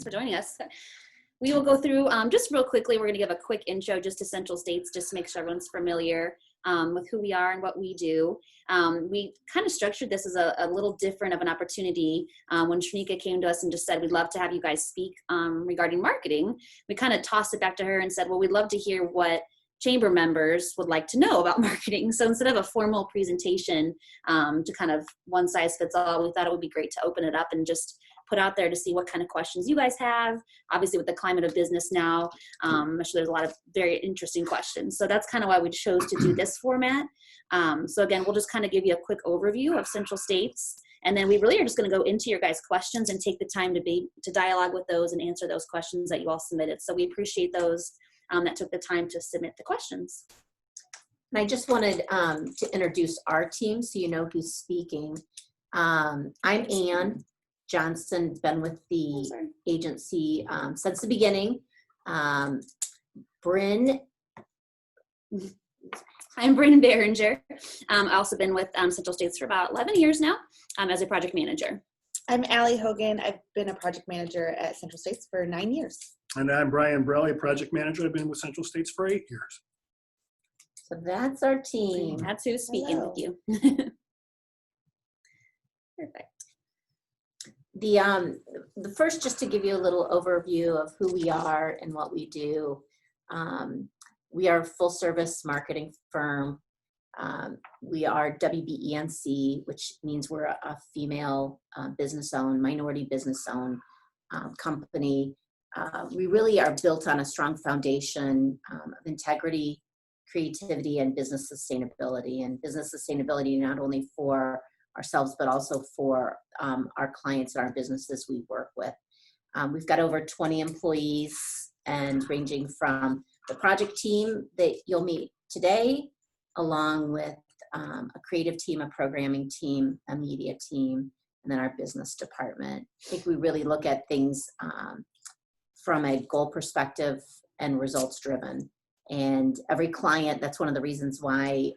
for joining us. We will go through just real quickly. We're going to give a quick intro just to Central States, just to make sure everyone's familiar with who we are and what we do. We kind of structured this as a little different of an opportunity. When Shanika came to us and just said, we'd love to have you guys speak regarding marketing, we kind of tossed it back to her and said, well, we'd love to hear what chamber members would like to know about marketing. So instead of a formal presentation to kind of one size fits all, we thought it would be great to open it up and just put out there to see what kind of questions you guys have. Obviously with the climate of business now, I'm sure there's a lot of very interesting questions. So that's kind of why we chose to do this format. So again, we'll just kind of give you a quick overview of Central States. And then we really are just going to go into your guys' questions and take the time to dialogue with those and answer those questions that you all submitted. So we appreciate those that took the time to submit the questions. And I just wanted to introduce our team so you know who's speaking. I'm Ann Johnson, been with the agency since the beginning. Bryn. I'm Bryn Behringer. I've also been with Central States for about 11 years now as a project manager. I'm Allie Hogan. I've been a project manager at Central States for 9 years. And I'm Brian Brelli, project manager. I've been with Central States for 8 years. So that's our team. That's who's speaking with you. Perfect. The first, just to give you a little overview of who we are and what we do. We are a full service marketing firm. We are WBENC, which means we're a female business owned, minority business owned company. We really are built on a strong foundation of integrity, creativity, and business sustainability. And business sustainability not only for ourselves, but also for our clients and our businesses we work with. We've got over 20 employees, and ranging from the project team that you'll meet today, along with a creative team, a programming team, a media team, and then our business department. I think we really look at things from a goal perspective and results driven. And every client, that's one of the reasons why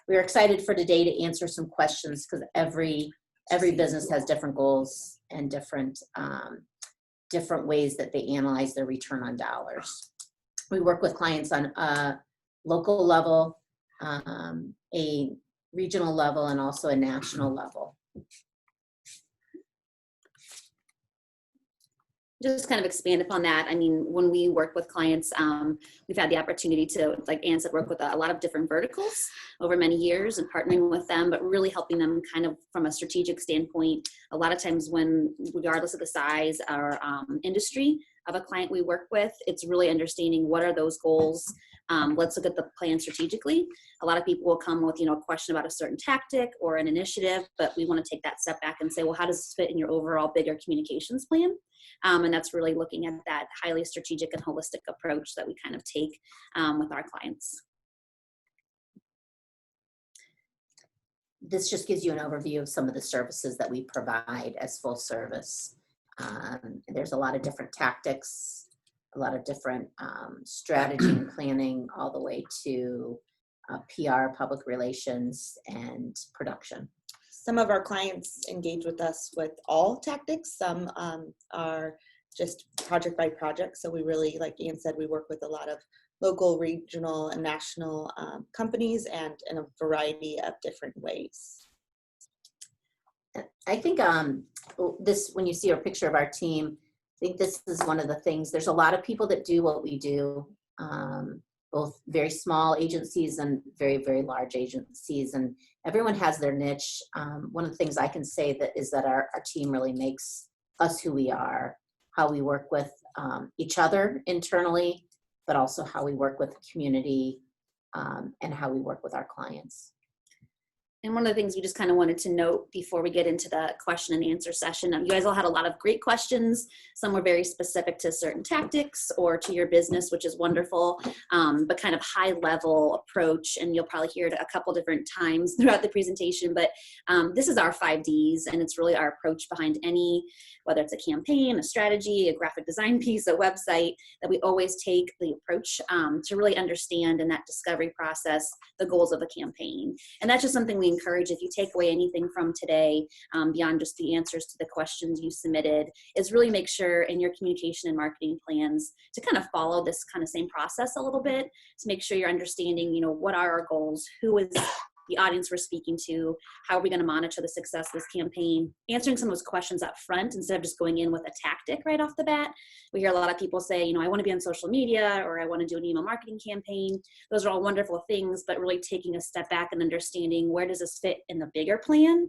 we're excited for today to answer some questions, because every business has different goals and different ways that they analyze their return on dollars. We work with clients on a local level, a regional level, and also a national level. Just kind of expand upon that. I mean, when we work with clients, we've had the opportunity to, like Ann said, work with a lot of different verticals over many years and partnering with them, but really helping them kind of from a strategic standpoint. A lot of times when, regardless of the size or industry of a client we work with, it's really understanding what are those goals. Let's look at the plan strategically. A lot of people will come with, a question about a certain tactic or an initiative, but we want to take that step back and say, well, how does this fit in your overall bigger communications plan? And that's really looking at that highly strategic and holistic approach that we kind of take with our clients. This just gives you an overview of some of the services that we provide as full service. There's a lot of different tactics, a lot of different strategy and planning, all the way to PR, public relations, and production. Some of our clients engage with us with all tactics. Some are just project by project. So we really, like Ann said, we work with a lot of local, regional, and national companies, and in a variety of different ways. I think when you see a picture of our team, I think this is one of the things. There's a lot of people that do what we do, both very small agencies and very, very large agencies, and everyone has their niche. One of the things I can say is that our team really makes us who we are, how we work with each other internally, but also how we work with the community and how we work with our clients. And one of the things we just kind of wanted to note before we get into the question and answer session, you guys all had a lot of great questions. Some were very specific to certain tactics or to your business, which is wonderful, but kind of high level approach. And you'll probably hear it a couple different times throughout the presentation, but this is our 5Ds, and it's really our approach behind any, whether it's a campaign, a strategy, a graphic design piece, a website, that we always take the approach to really understand in that discovery process the goals of a campaign. And that's just something we encourage, if you take away anything from today, beyond just the answers to the questions you submitted, is really make sure in your communication and marketing plans to kind of follow this kind of same process a little bit, to make sure you're understanding, you know, what are our goals, who is the audience we're speaking to, how are we going to monitor the success of this campaign, answering some of those questions up front instead of just going in with a tactic right off the bat. We hear a lot of people say, you know, I want to be on social media, or I want to do an email marketing campaign. Those are all wonderful things, but really taking a step back and understanding, where does this fit in the bigger plan?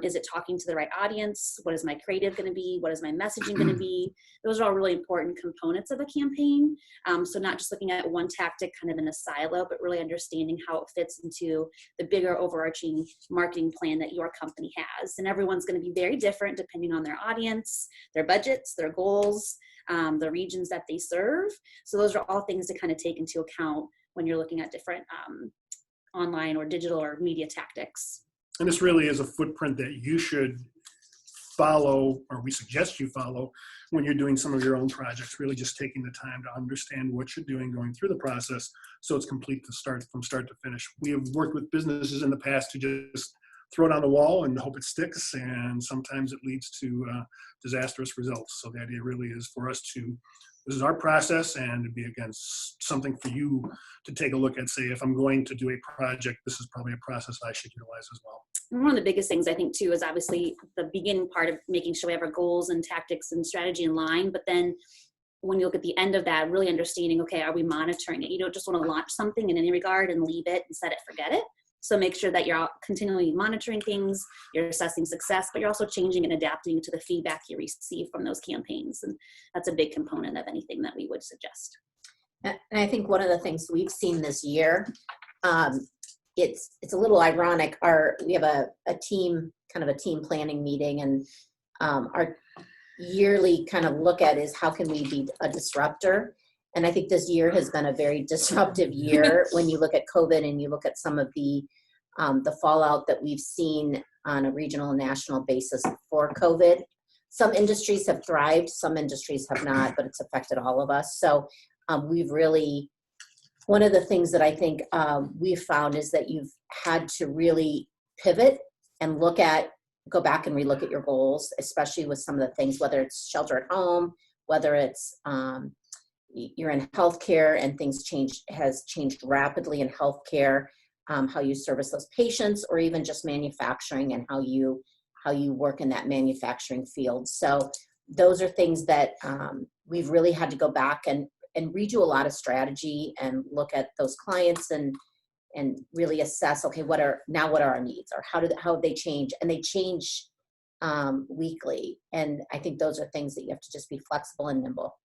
Is it talking to the right audience? What is my creative going to be? What is my messaging going to be? Those are all really important components of a campaign. So not just looking at one tactic kind of in a silo, but really understanding how it fits into the bigger overarching marketing plan that your company has. And everyone's going to be very different depending on their audience, their budgets, their goals, the regions that they serve. So those are all things to kind of take into account when you're looking at different online or digital or media tactics. And this really is a footprint that you should follow, or we suggest you follow, when you're doing some of your own projects, really just taking the time to understand what you're doing, going through the process, so it's complete from start to finish. We have worked with businesses in the past to just throw it on the wall and hope it sticks, and sometimes it leads to disastrous results. So the idea really is for us to, this is our process, and to be, again, something for you to take a look at, say, if I'm going to do a project, this is probably a process I should utilize as well. And one of the biggest things I think too is obviously the beginning part of making sure we have our goals and tactics and strategy in line, but then when you look at the end of that, really understanding, okay, are we monitoring it? You don't just want to launch something in any regard and leave it and set it, forget it. So make sure that you're continually monitoring things, you're assessing success, but you're also changing and adapting to the feedback you receive from those campaigns. And that's a big component of anything that we would suggest. And I think one of the things we've seen this year, it's a little ironic. We have a team planning meeting, and our yearly kind of look at is how can we be a disruptor. And I think this year has been a very disruptive year when you look at COVID and you look at some of the fallout that we've seen on a regional and national basis for COVID. Some industries have thrived, some industries have not, but it's affected all of us. So we've really, one of the things that I think we've found is that you've had to really pivot and go back and relook at your goals, especially with some of the things, whether it's shelter at home, whether it's you're in healthcare and things has changed rapidly in healthcare, how you service those patients, or even just manufacturing and how you work in that manufacturing field. So those are things that we've really had to go back and redo a lot of strategy and look at those clients and really assess, okay, what are our needs, or how have they change? And they change weekly. And I think those are things that you have to just be flexible and nimble.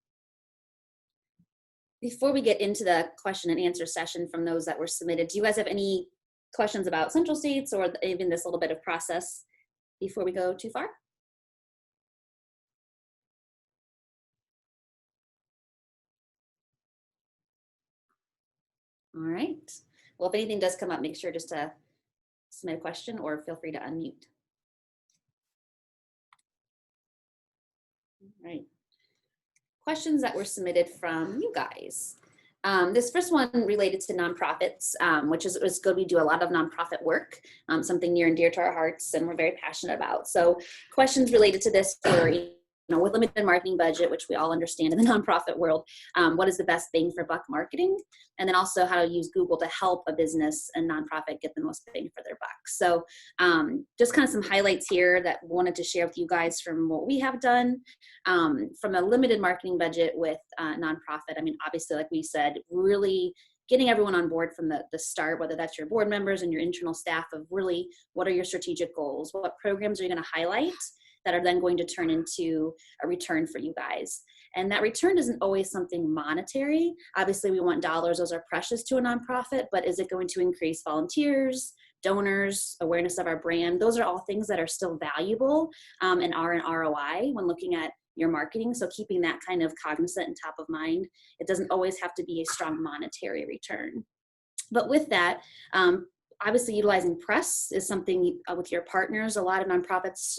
Before we get into the question and answer session from those that were submitted, do you guys have any questions about Central States or even this little bit of process before we go too far? All right. Well, if anything does come up, make sure just to submit a question or feel free to unmute. All right. Questions that were submitted from you guys. This first one related to nonprofits, which is good. We do a lot of nonprofit work, something near and dear to our hearts, and we're very passionate about. So questions related to this for, with limited marketing budget, which we all understand in the nonprofit world, what is the best bang for buck marketing? And then also how to use Google to help a business and nonprofit get the most bang for their buck. So just kind of some highlights here that we wanted to share with you guys from what we have done. From a limited marketing budget with nonprofit, I mean, obviously, like we said, really getting everyone on board from the start, whether that's your board members and your internal staff, of really what are your strategic goals? What programs are you going to highlight that are then going to turn into a return for you guys? And that return isn't always something monetary. Obviously, we want dollars. Those are precious to a nonprofit, but is it going to increase volunteers, donors, awareness of our brand? Those are all things that are still valuable and are an ROI when looking at your marketing. So keeping that kind of cognizant and top of mind. It doesn't always have to be a strong monetary return. But with that, Obviously, utilizing press is something with your partners. A lot of nonprofits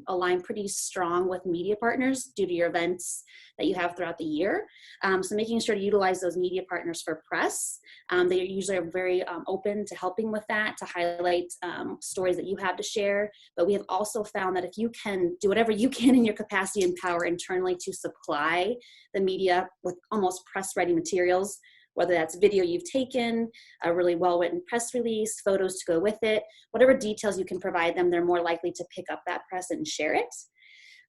align pretty strong with media partners due to your events that you have throughout the year. So making sure to utilize those media partners for press. They usually are very open to helping with that, to highlight stories that you have to share. But we have also found that if you can do whatever you can in your capacity and power internally to supply the media with almost press-ready materials, whether that's video you've taken, a really well-written press release, photos to go with it, whatever details you can provide them, they're more likely to pick up that press and share it.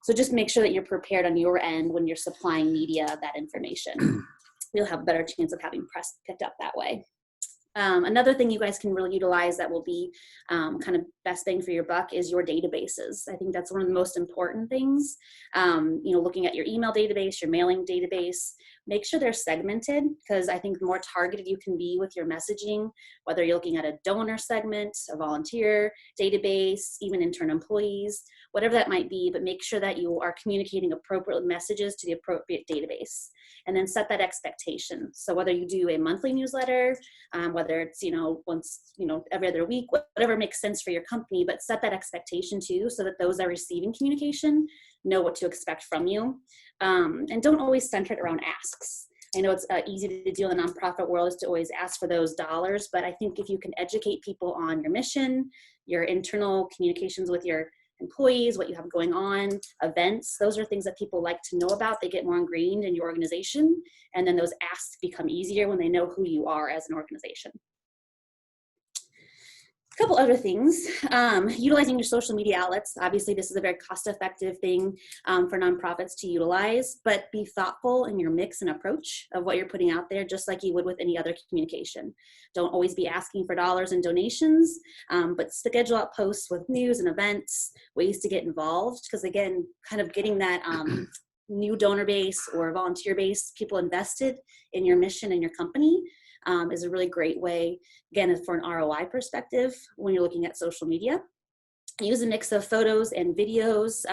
So just make sure that you're prepared on your end when you're supplying media that information. You'll have a better chance of having press picked up that way. Another thing you guys can really utilize that will be kind of best bang for your buck is your databases. I think that's one of the most important things. Looking at your email database, your mailing database, make sure they're segmented, because I think the more targeted you can be with your messaging, whether you're looking at a donor segment, a volunteer database, even intern employees, whatever that might be, but make sure that you are communicating appropriate messages to the appropriate database. And then set that expectation. So whether you do a monthly newsletter, whether it's, once, every other week, whatever makes sense for your company, but set that expectation too, so that those that are receiving communication know what to expect from you. And don't always center it around asks. I know it's easy to do in the nonprofit world is to always ask for those dollars, but I think if you can educate people on your mission, your internal communications with your employees, what you have going on, events, those are things that people like to know about. They get more ingrained in your organization, and then those asks become easier when they know who you are as an organization. A couple other things, utilizing your social media outlets. Obviously, this is a very cost-effective thing for nonprofits to utilize, but be thoughtful in your mix and approach of what you're putting out there, just like you would with any other communication. Don't always be asking for dollars and donations, but schedule out posts with news and events, ways to get involved, because again, kind of getting that new donor base or volunteer base, people invested in your mission and your company, is a really great way, again, for an ROI perspective when you're looking at social media. Use a mix of photos and videos,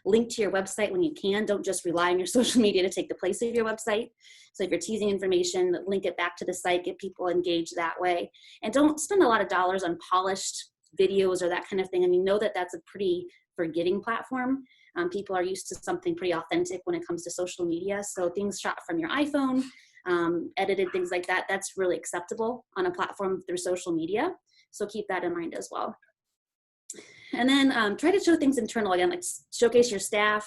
link to your website when you can. Don't just rely on your social media to take the place of your website. So if you're teasing information, link it back to the site, get people engaged that way. And don't spend a lot of dollars on polished videos or that kind of thing. I mean, know that that's a pretty forgetting platform. People are used to something pretty authentic when it comes to social media. So things shot from your iPhone, edited, things like that, that's really acceptable on a platform through social media. So keep that in mind as well. And then try to show things internal again, like showcase your staff,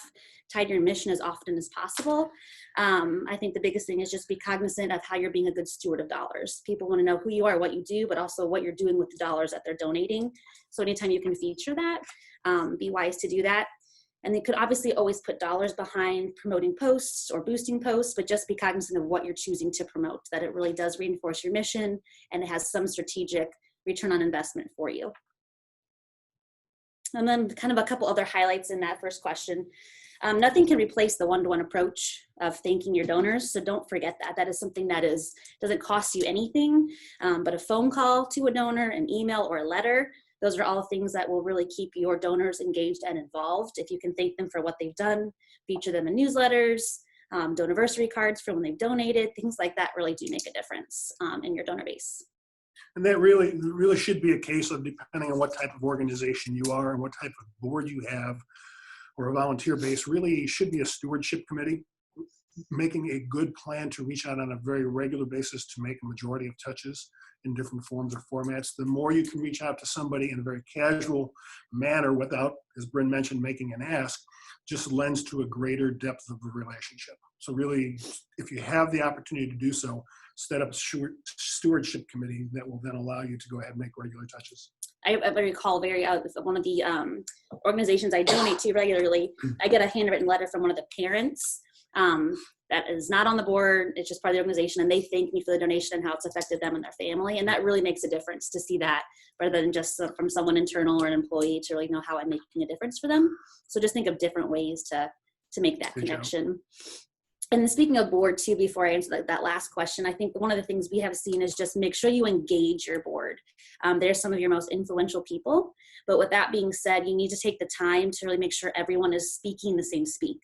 tie to your mission as often as possible. I think the biggest thing is just be cognizant of how you're being a good steward of dollars. People want to know who you are, what you do, but also what you're doing with the dollars that they're donating. So anytime you can feature that, be wise to do that. And they could obviously always put dollars behind promoting posts or boosting posts, but just be cognizant of what you're choosing to promote, that it really does reinforce your mission and it has some strategic return on investment for you. And then kind of a couple other highlights in that first question. Nothing can replace the one-to-one approach of thanking your donors, so don't forget that. That is something that doesn't cost you anything, but a phone call to a donor, an email, or a letter, those are all things that will really keep your donors engaged and involved. If you can thank them for what they've done, feature them in newsletters, donorversary cards for when they've donated, things like that really do make a difference in your donor base. And that really should be a case of, depending on what type of organization you are and what type of board you have or a volunteer base, really should be a stewardship committee, making a good plan to reach out on a very regular basis to make a majority of touches in different forms or formats. The more you can reach out to somebody in a very casual manner without, as Bryn mentioned, making an ask, just lends to a greater depth of the relationship. So really, if you have the opportunity to do so, set up a stewardship committee that will then allow you to go ahead and make regular touches. I recall one of the organizations I donate to regularly, I get a handwritten letter from one of the parents that is not on the board. It's just part of the organization, and they thank me for the donation and how it's affected them and their family. And that really makes a difference to see that, rather than just from someone internal or an employee, to really know how I'm making a difference for them. So just think of different ways to make that connection. And then speaking of board too, before I answer that last question, I think one of the things we have seen is just make sure you engage your board. They're some of your most influential people. But with that being said, you need to take the time to really make sure everyone is speaking the same speak,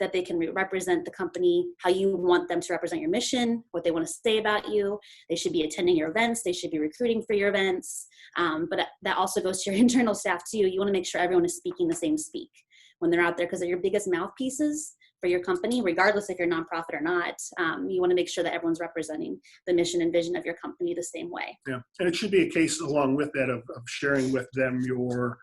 that they can represent the company how you want them to represent your mission, what they want to say about you. They should be attending your events. They should be recruiting for your events. But that also goes to your internal staff too. You want to make sure everyone is speaking the same speak when they're out there, because they're your biggest mouthpieces for your company, regardless if you're a nonprofit or not. You want to make sure that everyone's representing the mission and vision of your company the same way. Yeah, and it should be a case along with that of sharing with them your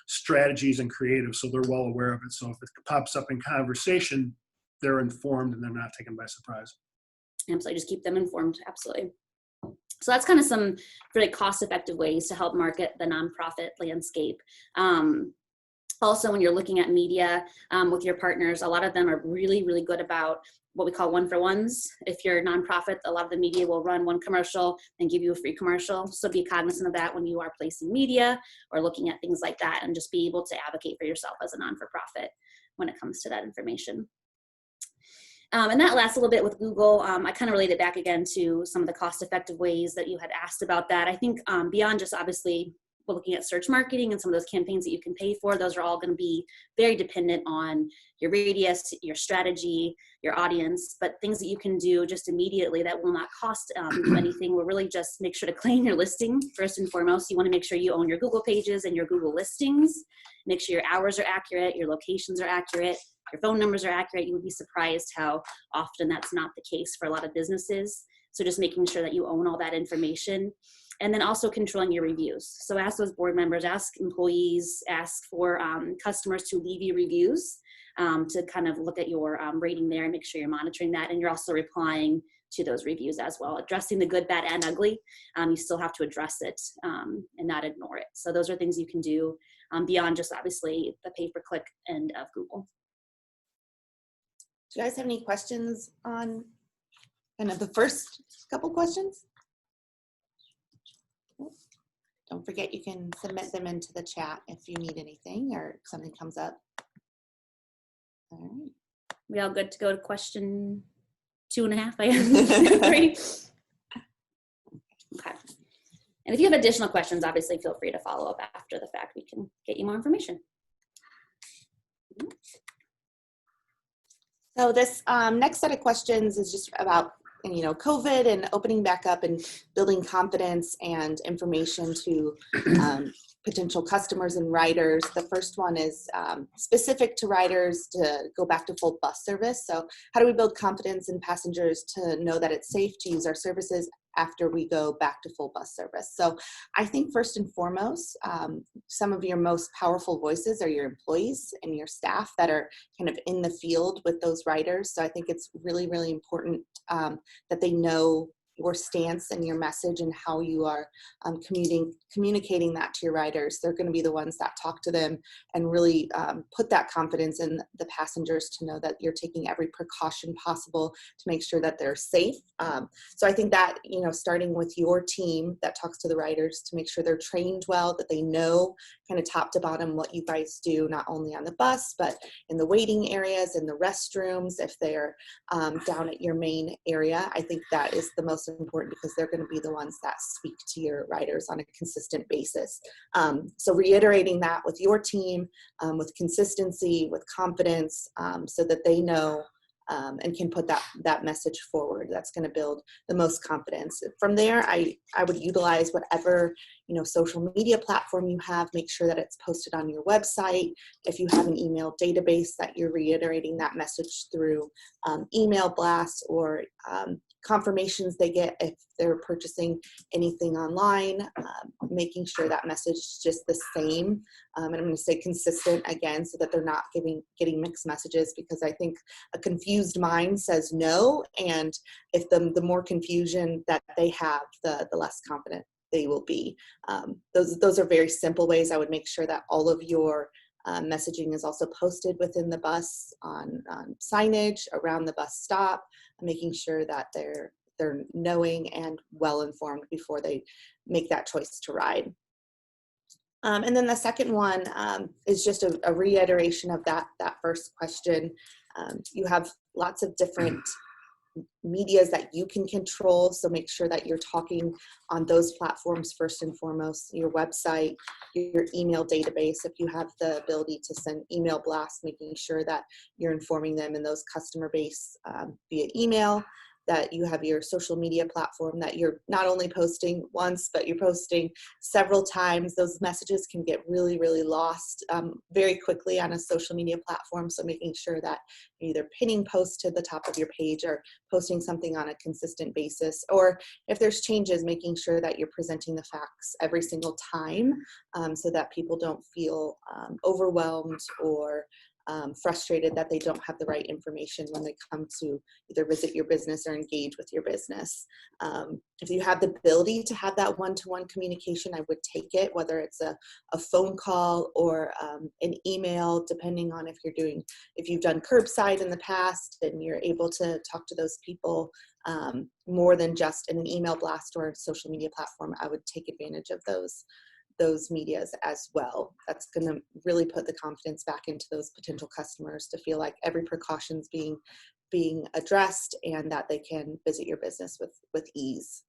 strategies and creative, so they're well aware of it. So if it pops up in conversation, they're informed and they're not taken by surprise. Absolutely, just keep them informed. Absolutely. So that's kind of some really cost-effective ways to help market the nonprofit landscape. Also, when you're looking at media with your partners, a lot of them are really, really good about what we call one-for-ones. If you're a nonprofit, a lot of the media will run one commercial and give you a free commercial. So be cognizant of that when you are placing media or looking at things like that, and just be able to advocate for yourself as a non-for-profit when it comes to that information. And that last little bit with Google, I kind of related back again to some of the cost-effective ways that you had asked about that. I think beyond just obviously looking at search marketing and some of those campaigns that you can pay for, those are all going to be very dependent on your radius, your strategy, your audience, but things that you can do just immediately that will not cost you anything will really just make sure to claim your listing first and foremost. You want to make sure you own your Google pages and your Google listings. Make sure your hours are accurate, your locations are accurate, your phone numbers are accurate. You would be surprised how often that's not the case for a lot of businesses. So just making sure that you own all that information. And then also controlling your reviews. So ask those board members, ask employees, ask for customers to leave you reviews to kind of look at your rating there and make sure you're monitoring that. And you're also replying to those reviews as well. Addressing the good, bad, and ugly. You still have to address it and not ignore it. So those are things you can do beyond just obviously the pay-per-click end of Google. Do you guys have any questions on kind of the first couple questions? Don't forget you can submit them into the chat if you need anything or if something comes up. All right. We all good to go to question 2.5, I guess. 3. Okay. And if you have additional questions, obviously feel free to follow up after the fact. We can get you more information. So this next set of questions is just about COVID and opening back up and building confidence and information to potential customers and riders. The first one is specific to riders to go back to full bus service. So how do we build confidence in passengers to know that it's safe to use our services after we go back to full bus service? So I think first and foremost, some of your most powerful voices are your employees and your staff that are kind of in the field with those riders. So I think it's really, really important that they know your stance and your message and how you are communicating that to your riders. They're going to be the ones that talk to them and really put that confidence in the passengers to know that you're taking every precaution possible to make sure that they're safe. So I think that, starting with your team that talks to the riders to make sure they're trained well, that they know kind of top to bottom what you guys do, not only on the bus, but in the waiting areas, in the restrooms, if they're down at your main area. I think that is the most important because they're going to be the ones that speak to your riders on a consistent basis. So reiterating that with your team, with consistency, with confidence, so that they know and can put that message forward. That's going to build the most confidence. From there, I would utilize whatever social media platform you have. Make sure that it's posted on your website. If you have an email database, that you're reiterating that message through email blasts or confirmations they get if they're purchasing anything online, making sure that message is just the same. And I'm going to say consistent again, so that they're not getting mixed messages, because I think a confused mind says no. And if the more confusion that they have, the less confident they will be. Those are very simple ways. I would make sure that all of your messaging is also posted within the bus on signage around the bus stop, making sure that they're knowing and well informed before they make that choice to ride. And then the second one is just a reiteration of that first question. You have lots of different medias that you can control. So make sure that you're talking on those platforms first and foremost, your website, your email database. If you have the ability to send email blasts, making sure that you're informing them in those customer base via email, that you have your social media platform that you're not only posting once, but you're posting several times. Those messages can get really, really lost very quickly on a social media platform. So making sure that you're either pinning posts to the top of your page or posting something on a consistent basis, or if there's changes, making sure that you're presenting the facts every single time so that people don't feel overwhelmed or frustrated that they don't have the right information when they come to either visit your business or engage with your business. If you have the ability to have that one-to-one communication, I would take it, whether it's a phone call or an email, depending on if you've done curbside in the past and you're able to talk to those people more than just in an email blast or a social media platform. I would take advantage of those medias as well. That's going to really put the confidence back into those potential customers to feel like every precaution's being addressed and that they can visit your business with ease.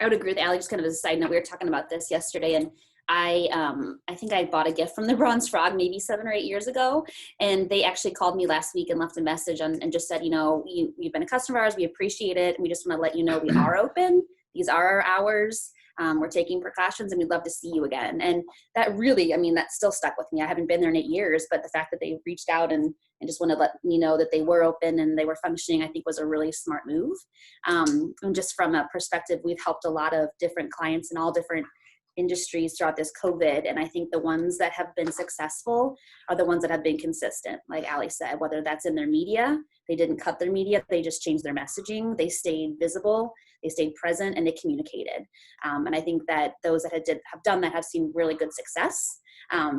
I would agree with Allie. Just kind of as a side note, we were talking about this yesterday, and I think I bought a gift from the Bronze Frog maybe 7 or 8 years ago, and they actually called me last week and left a message and just said, you've been a customer of ours, we appreciate it, and we just want to let you know we are open. These are our hours. We're taking precautions and we'd love to see you again. And that really, that still stuck with me. I haven't been there in 8 years, but the fact that they reached out and just want to let me know that they were open and they were functioning, I think was a really smart move. And just from a perspective, we've helped a lot of different clients in all different industries throughout this COVID. And I think the ones that have been successful are the ones that have been consistent. Like Allie said, whether that's in their media, they didn't cut their media, they just changed their messaging, they stayed visible, they stayed present, and they communicated. And I think that those that have done that have seen really good success.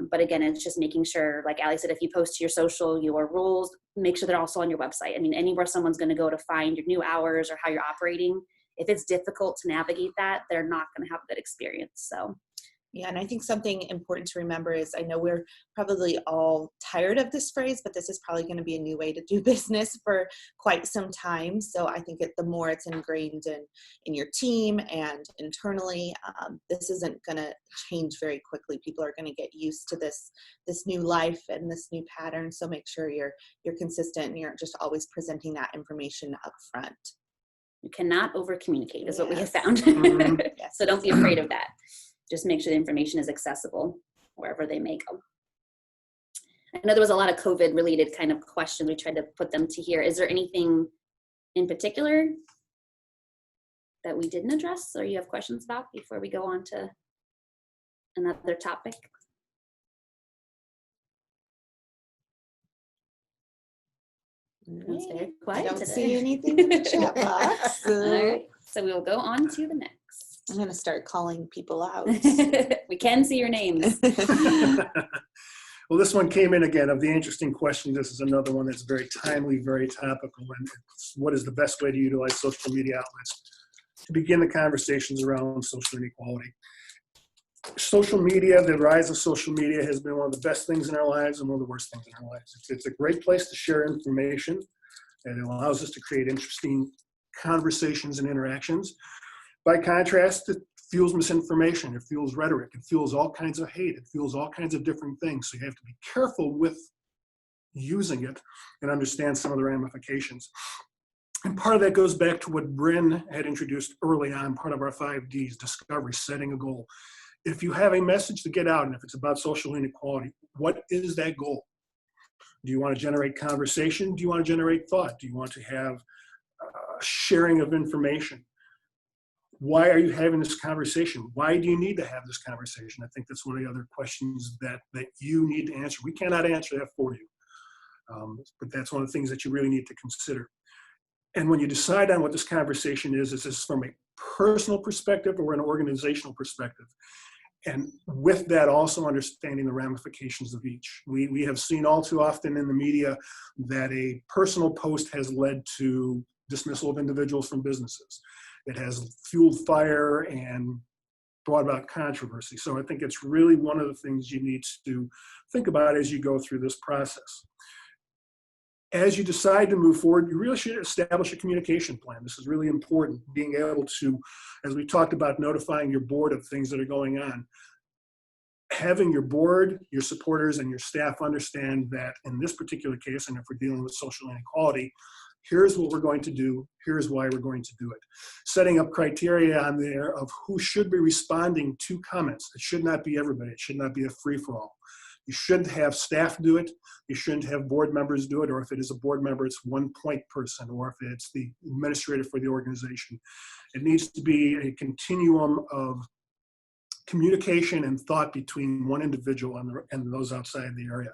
But again, it's just making sure, like Allie said, if you post to your social, your rules, make sure they're also on your website. Anywhere someone's going to go to find your new hours or how you're operating, if it's difficult to navigate that, they're not going to have a good experience. So. Yeah, and I think something important to remember is, I know we're probably all tired of this phrase, but this is probably going to be a new way to do business for quite some time. So I think the more it's ingrained in your team and internally, this isn't going to change very quickly. People are going to get used to this new life and this new pattern. So make sure you're consistent and you're just always presenting that information up front. You cannot over communicate is what we have Yes. found. Yes. So don't be afraid of that. Just make sure the information is accessible wherever they may go. I know there was a lot of COVID related kind of questions. We tried to put them to here. Is there anything in particular that we didn't address or you have questions about before we go on to another topic? It's very quiet I don't today. see anything in the chat box. All right, so we will go on to the next. I'm going to start calling people out. We can see your names. Well, this one came in again of the interesting question. This is another one that's very timely, very topical. And it's, what is the best way to utilize social media outlets to begin the conversations around social inequality? Social media, the rise of social media has been one of the best things in our lives and one of the worst things in our lives. It's a great place to share information, and it allows us to create interesting conversations and interactions. By contrast, it fuels misinformation, it fuels rhetoric, it fuels all kinds of hate, it fuels all kinds of different things. So you have to be careful with using it and understand some of the ramifications. And part of that goes back to what Bryn had introduced early on, part of our 5Ds, discovery, setting a goal. If you have a message to get out, and if it's about social inequality, what is that goal? Do you want to generate conversation? Do you want to generate thought? Do you want to have sharing of information? Why are you having this conversation? Why do you need to have this conversation? I think that's one of the other questions that you need to answer. We cannot answer that for you, but that's one of the things that you really need to consider. And when you decide on what this conversation is this from a personal perspective or an organizational perspective? And with that, also understanding the ramifications of each. We have seen all too often in the media that a personal post has led to dismissal of individuals from businesses. It has fueled fire and brought about controversy. So I think it's really one of the things you need to think about as you go through this process. As you decide to move forward, you really should establish a communication plan. This is really important, being able to, as we talked about, notifying your board of things that are going on. Having your board, your supporters, and your staff understand that in this particular case, and if we're dealing with social inequality, here's what we're going to do, here's why we're going to do it. Setting up criteria on there of who should be responding to comments. It should not be everybody. It should not be a free-for-all. You shouldn't have staff do it. You shouldn't have board members do it, or if it is a board member, it's one point person, or if it's the administrator for the organization. It needs to be a continuum of communication and thought between one individual and those outside the area.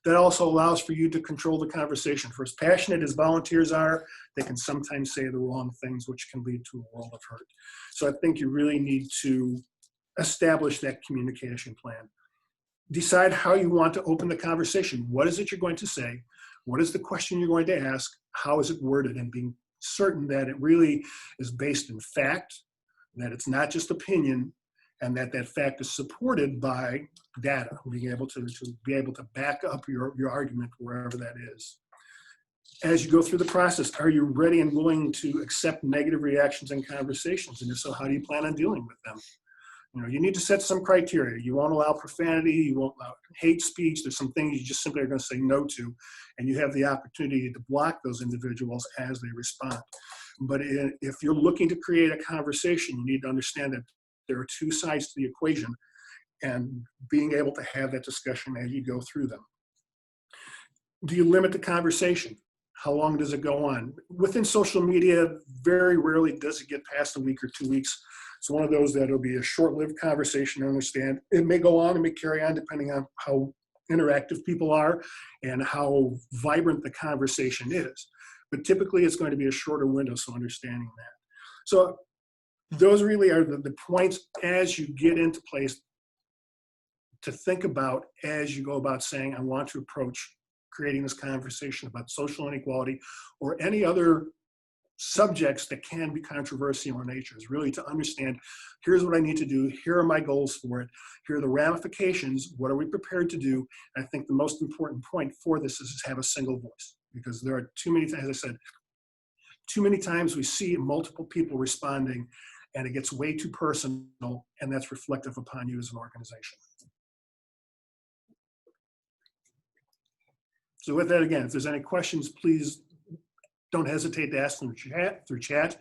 That also allows for you to control the conversation. For as passionate as volunteers are, they can sometimes say the wrong things, which can lead to a world of hurt. So I think you really need to establish that communication plan. Decide how you want to open the conversation. What is it you're going to say? What is the question you're going to ask? How is it worded? And being certain that it really is based in fact, that it's not just opinion, and that that fact is supported by data, being able to be able to back up your argument wherever that is. As you go through the process, are you ready and willing to accept negative reactions and conversations? And if so, how do you plan on dealing with them? You know, you need to set some criteria. You won't allow profanity, you won't allow hate speech. There's some things you just simply are going to say no to, and you have the opportunity to block those individuals as they respond. But if you're looking to create a conversation, you need to understand that there are two sides to the equation, and being able to have that discussion as you go through them. Do you limit the conversation? How long does it go on? Within social media, very rarely does it get past a week or 2 weeks. It's one of those that will be a short-lived conversation, I understand. It may go on, it may carry on depending on how interactive people are and how vibrant the conversation is. But typically it's going to be a shorter window, so understanding that. So those really are the points as you get into place to think about as you go about saying, I want to approach creating this conversation about social inequality or any other subjects that can be controversial in nature, is really to understand, here's what I need to do, here are my goals for it, here are the ramifications, what are we prepared to do? And I think the most important point for this is to have a single voice, because there are too many, as I said, too many times we see multiple people responding and it gets way too personal, and that's reflective upon you as an organization. So with that, again, if there's any questions, please don't hesitate to ask them through chat.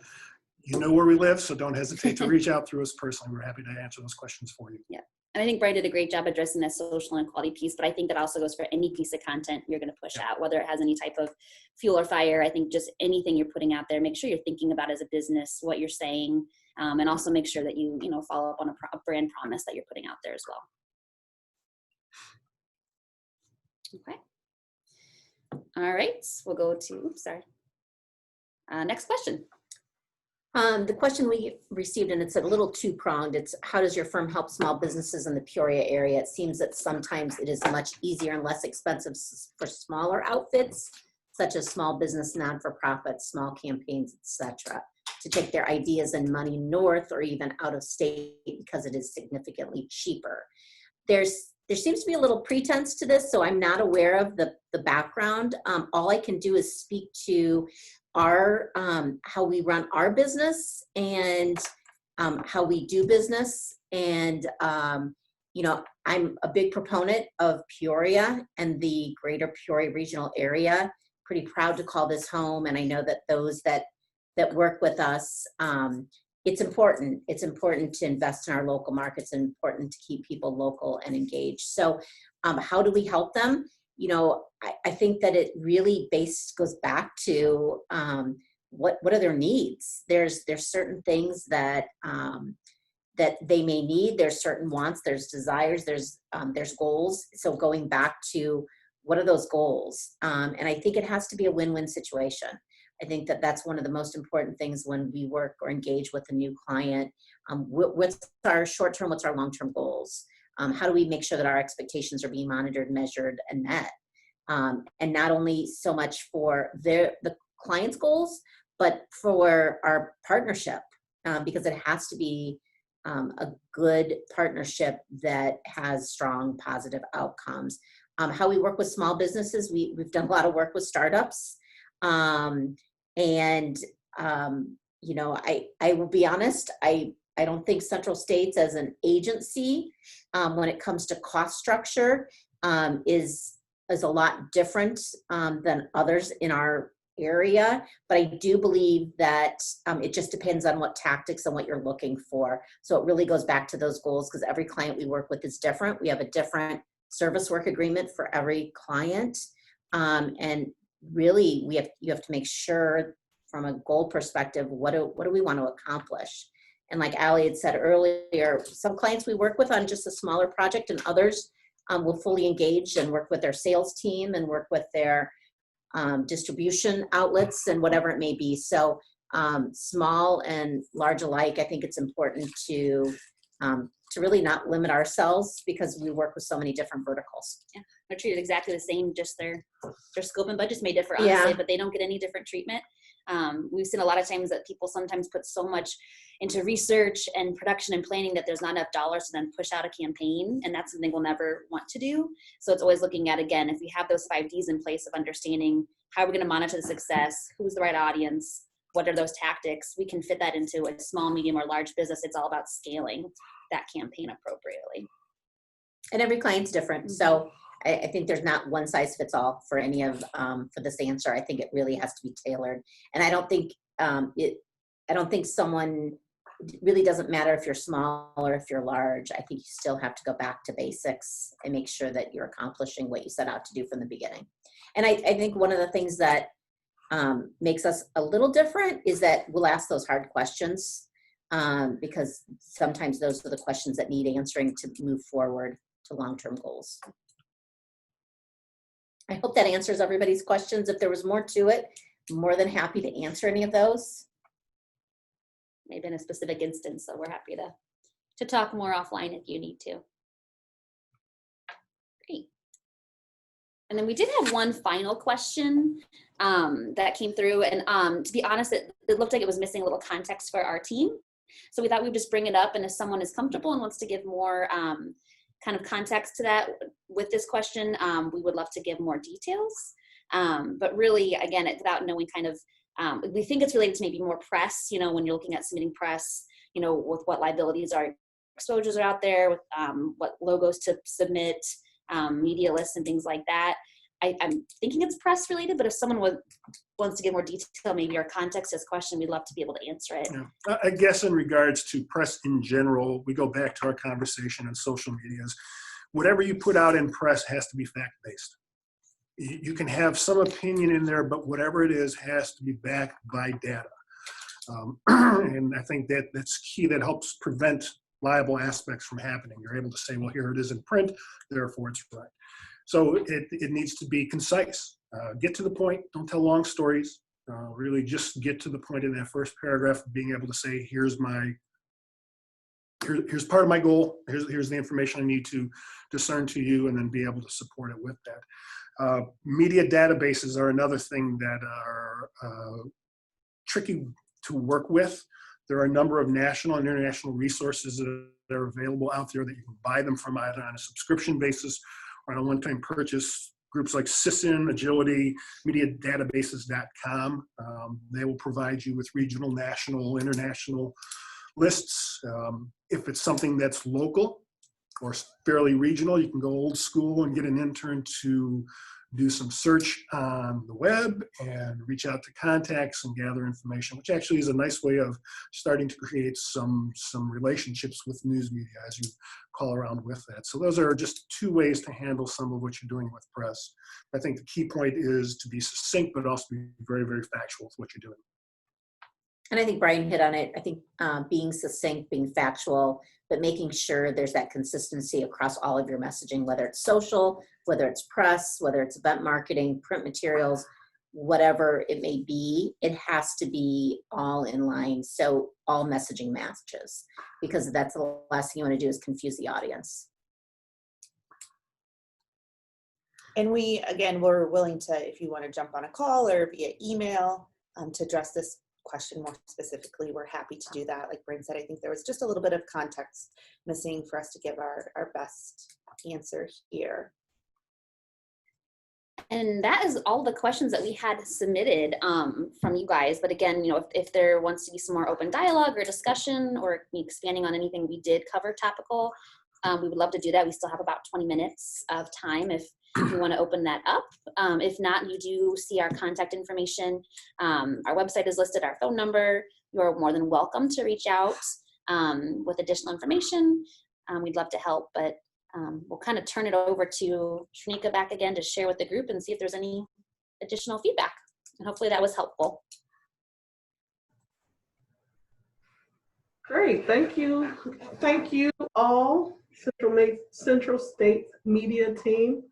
You know where we live, so don't hesitate to reach out through us personally. We're happy to answer those questions for you. Yeah. And I think Brian did a great job addressing that social inequality piece, but I think that also goes for any piece of content you're going to push out, whether it has any type of fuel or fire. I think just anything you're putting out there, make sure you're thinking about as a business, what you're saying, and also make sure that you follow up on a brand promise that you're putting out there as well. Okay. All right, we'll go to, next question. The question we received, and it's a little two-pronged, it's how does your firm help small businesses in the Peoria area? It seems that sometimes it is much easier and less expensive for smaller outfits, such as small business, non-for-profits, small campaigns, etc., to take their ideas and money north or even out of state because it is significantly cheaper. There seems to be a little pretense to this, so I'm not aware of the background. All I can do is speak to our how we run our business and how we do business. And you know, I'm a big proponent of Peoria and the greater Peoria regional area. Pretty proud to call this home, and I know that those that work with us, it's important. It's important to invest in our local markets and important to keep people local and engaged. So how do we help them? You know, I think that it really goes back to what are their needs? There's certain things that that they may need. There's certain wants, there's desires, there's goals. So going back to what are those goals? And I think it has to be a win-win situation. I think that that's one of the most important things when we work or engage with a new client. What's our short-term, what's our long-term goals? How do we make sure that our expectations are being monitored, measured, and met? And not only so much for the client's goals, but for our partnership, because it has to be a good partnership that has strong positive outcomes. How we work with small businesses, we've done a lot of work with startups. And you know, I will be honest, I don't think Central States as an agency, when it comes to cost structure, is a lot different than others in our area. But I do believe that it just depends on what tactics and what you're looking for. So it really goes back to those goals, because every client we work with is different. We have a different service work agreement for every client. And really, you have to make sure from a goal perspective, what do we want to accomplish? And like Allie had said earlier, some clients we work with on just a smaller project, and others will fully engage and work with their sales team and work with their distribution outlets and whatever it may be. So small and large alike, I think it's important to really not limit ourselves, because we work with so many different verticals. Yeah, they're treated exactly the same, just their scope and budgets may differ, honestly, Yeah. but they don't get any different treatment. We've seen a lot of times that people sometimes put so much into research and production and planning that there's not enough dollars to then push out a campaign, and that's something we'll never want to do. So it's always looking at, again, if we have those 5 Ds in place of understanding how we're going to monitor the success, who's the right audience, what are those tactics, we can fit that into a small, medium, or large business. It's all about scaling that campaign appropriately. And every client's different. So I think there's not one size fits all for any of, for this answer. I think it really has to be tailored. And I don't think someone, it really doesn't matter if you're small or if you're large. I think you still have to go back to basics and make sure that you're accomplishing what you set out to do from the beginning. And I think one of the things that makes us a little different is that we'll ask those hard questions, because sometimes those are the questions that need answering to move forward to long-term goals. I hope that answers everybody's questions. If there was more to it, I'm more than happy to answer any of those. Maybe in a specific instance, so we're happy to talk more offline if you need to. Great. And then we did have one final question that came through, and to be honest, it looked like it was missing a little context for our team. So we thought we would just bring it up, and if someone is comfortable and wants to give more kind of context to that with this question, we would love to give more details. But really, again, without knowing kind of, we think it's related to maybe more press, you know, when you're looking at submitting press, you know, with what liabilities are, exposures are out there, with what logos to submit, media lists and things like that. I'm thinking it's press related, but if someone wants to give more detail, maybe our context to this question, we'd love to be able to answer it. Yeah. I guess in regards to press in general, we go back to our conversation on social medias. Whatever you put out in press has to be fact-based. You can have some opinion in there, but whatever it is has to be backed by data. And I think that's key. That helps prevent liable aspects from happening. You're able to say, well, here it is in print, therefore it's right. So it needs to be concise. Get to the point. Don't tell long stories. Really just get to the point in that first paragraph, being able to say, here's part of my goal. Here's the information I need to discern to you, and then be able to support it with that. Media databases are another thing that are tricky to work with. There are a number of national and international resources that are available out there that you can buy them from, either on a subscription basis or on a one-time purchase. Groups like CISIN, Agility, MediaDatabases.com. They will provide you with regional, national, international lists. If it's something that's local or fairly regional, you can go old school and get an intern to do some search on the web and reach out to contacts and gather information, which actually is a nice way of starting to create some relationships with news media as you call around with that. So those are just 2 ways to handle some of what you're doing with press. I think the key point is to be succinct, but also be very, very factual with what you're doing. And I think Brian hit on it. I think being succinct, being factual, but making sure there's that consistency across all of your messaging, whether it's social, whether it's press, whether it's event marketing, print materials, whatever it may be, it has to be all in line. So all messaging matches, because that's the last thing you want to do is confuse the audience. And we're willing to, if you want to jump on a call or via email to address this question more specifically, we're happy to do that. Like Bryn said, I think there was just a little bit of context missing for us to give our best answer here. And that is all the questions that we had submitted from you guys. But again, if there wants to be some more open dialogue or discussion or expanding on anything we did cover topical, we would love to do that. We still have about 20 minutes of time if you want to open that up. If not, you do see our contact information. Our website is listed, our phone number. You're more than welcome to reach out with additional information. We'd love to help, but we'll kind of turn it over to Shanika back again to share with the group and see if there's any additional feedback. And hopefully that was helpful. Great, thank you. Thank you all, Central State Media team.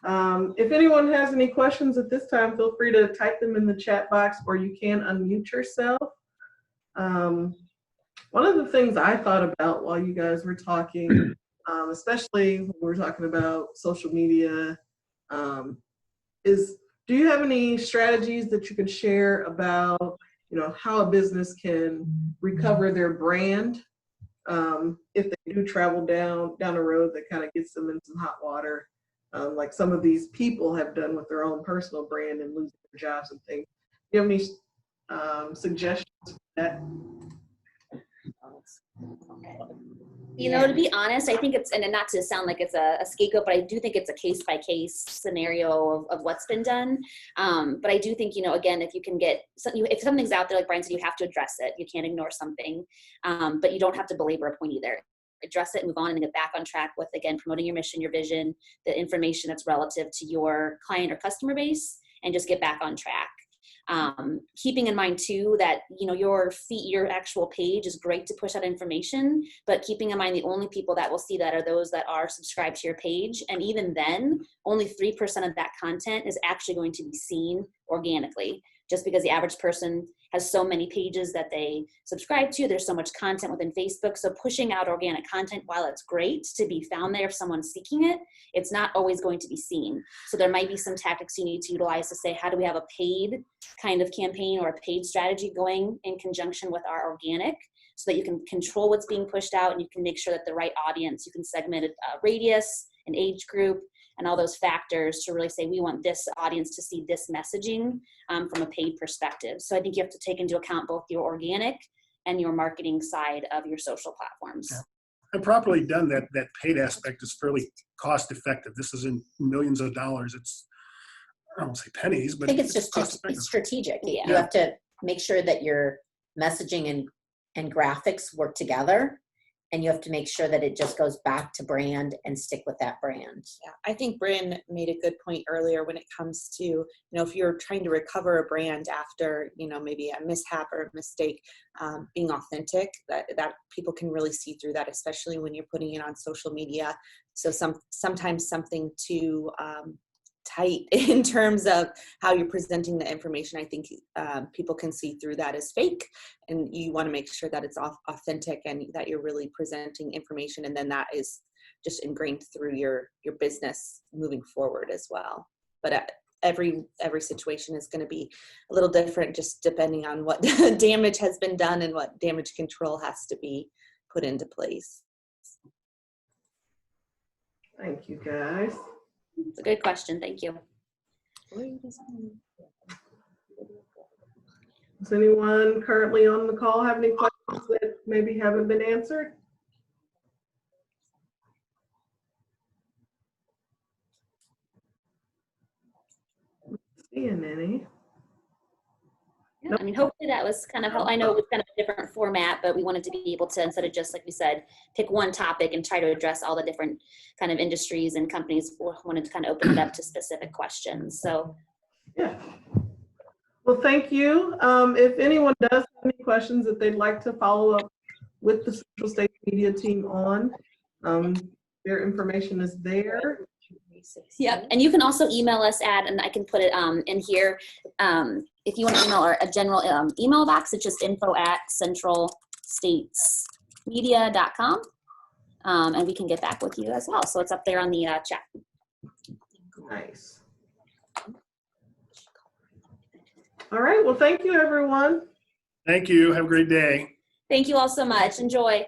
If anyone has any questions at this time, feel free to type them in the chat box, or you can unmute yourself. One of the things I thought about while you guys were talking, especially when we're talking about social media, is do you have any strategies that you could share about, how a business can recover their brand if they do travel down a road that kind of gets them in some hot water, like some of these people have done with their own personal brand and losing their jobs and things? Do you have any suggestions for that? To be honest, I think it's, and not to sound like it's a scapegoat, but I do think it's a case-by-case scenario of what's been done. But I do think, again, if you can get, if something's out there, like Brian said, you have to address it. You can't ignore something, but you don't have to belabor a point either. Address it, move on, and then get back on track with, again, promoting your mission, your vision, the information that's relative to your client or customer base, and just get back on track. Keeping in mind too that your actual page is great to push out information, but keeping in mind the only people that will see that are those that are subscribed to your page, and even then only 3% of that content is actually going to be seen organically, just because the average person has so many pages that they subscribe to. There's so much content within Facebook. So pushing out organic content, while it's great to be found there if someone's seeking it, it's not always going to be seen. So there might be some tactics you need to utilize to say, how do we have a paid kind of campaign or a paid strategy going in conjunction with our organic, so that you can control what's being pushed out and you can make sure that the right audience, you can segment a radius, an age group, and all those factors to really say, we want this audience to see this messaging from a paid perspective. So I think you have to take into account both your organic and your marketing side of your social platforms. Yeah. And properly done, that paid aspect is fairly cost effective. This is in millions of dollars. It's, I don't want to say pennies, but I think it's just cost-effective. strategic. Yeah. You have to make sure that your messaging and graphics work together, and you have to make sure that it just goes back to brand and stick with that brand. Yeah, I think Bryn made a good point earlier when it comes to, if you're trying to recover a brand after, maybe a mishap or a mistake, being authentic, that people can really see through that, especially when you're putting it on social media. So sometimes something too tight in terms of how you're presenting the information, I think people can see through that as fake, and you want to make sure that it's authentic and that you're really presenting information, and then that is just ingrained through your business moving forward as well. But every situation is going to be a little different, just depending on what damage has been done and what damage control has to be put into place. Thank you, guys. It's a good question. Thank you. Does anyone currently on the call have any questions that maybe haven't been answered? Not seeing any. Yeah, I mean, hopefully that was kind of, I know it was kind of a different format, but we wanted to be able to, instead of just, like we said, pick one topic and try to address all the different kind of industries and companies, we wanted to kind of open it up to specific questions. So, yeah. Well, thank you. If anyone does have any questions that they'd like to follow up with the Central State Media team on, their information is there. yeah, and you can also email us at, and I can put it in here, if you want to email a general email box, it's just info@centralstatesmedia.com, and we can get back with you as well. So it's up there on the chat. Nice. All right, well, thank you, everyone. Thank you. Have a great day. Thank you all so much. Enjoy.